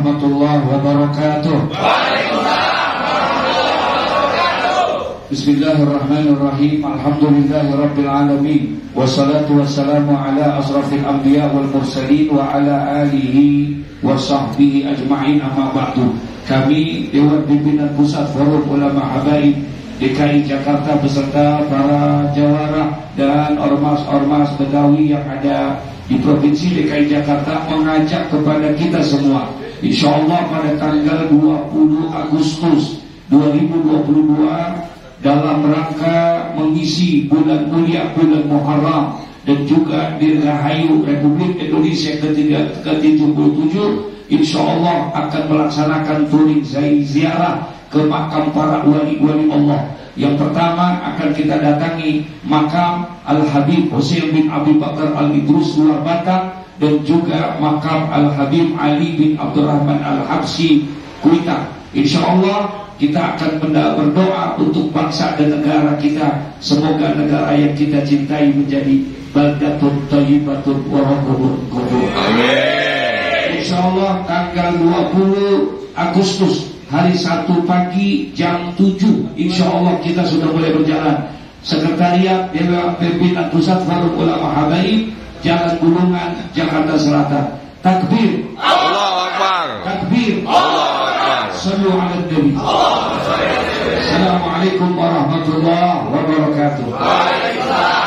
warahmatullahi wabarakatuh. Bismillahirrahmanirrahim. Alhamdulillahirabbil alamin. Wassalatu wassalamu ala asrafil anbiya wal mursalin wa ala alihi wa sahbihi ajma'in, amma ba'du. Kami Dewan Pimpinan Pusat Forum Ulama Habaib DKI Jakarta beserta para jawara dan ormas-ormas Betawi yang ada di Provinsi DKI Jakarta mengajak kepada kita semua, insyaallah pada tanggal 20 Agustus 2022 dalam rangka mengisi bulan mulia, bulan Muharram, dan juga Dirgahayu Republik Indonesia ke-77, insyaallah akan melaksanakan touring ziarah ke makam para wali-wali Allah. Yang pertama akan kita datangi makam Al-Habib Husain bin Abi Bakar Al-Idrus Luar Batak, dan juga makam Al-Habib Ali bin Abdurrahman Al-Habsyi Kuita. Insyaallah kita akan berdoa untuk bangsa dan negara kita. Semoga negara yang kita cintai menjadi baldatun thayyibatun wa rabbun ghafur. Amin. Insyaallah tanggal 20 Agustus hari Sabtu pagi jam 7, insyaallah kita sudah mulai berjalan. Sekretariat Dewan Pimpinan Pusat Forum Ulama Habaib, Jalan Bulungan, Jakarta Selatan. Takbir, Allahu Akbar. Takbir, Allahu Akbar. Sallu ala Nabi. Assalamualaikum warahmatullahi wabarakatuh. Waalaikumsalam.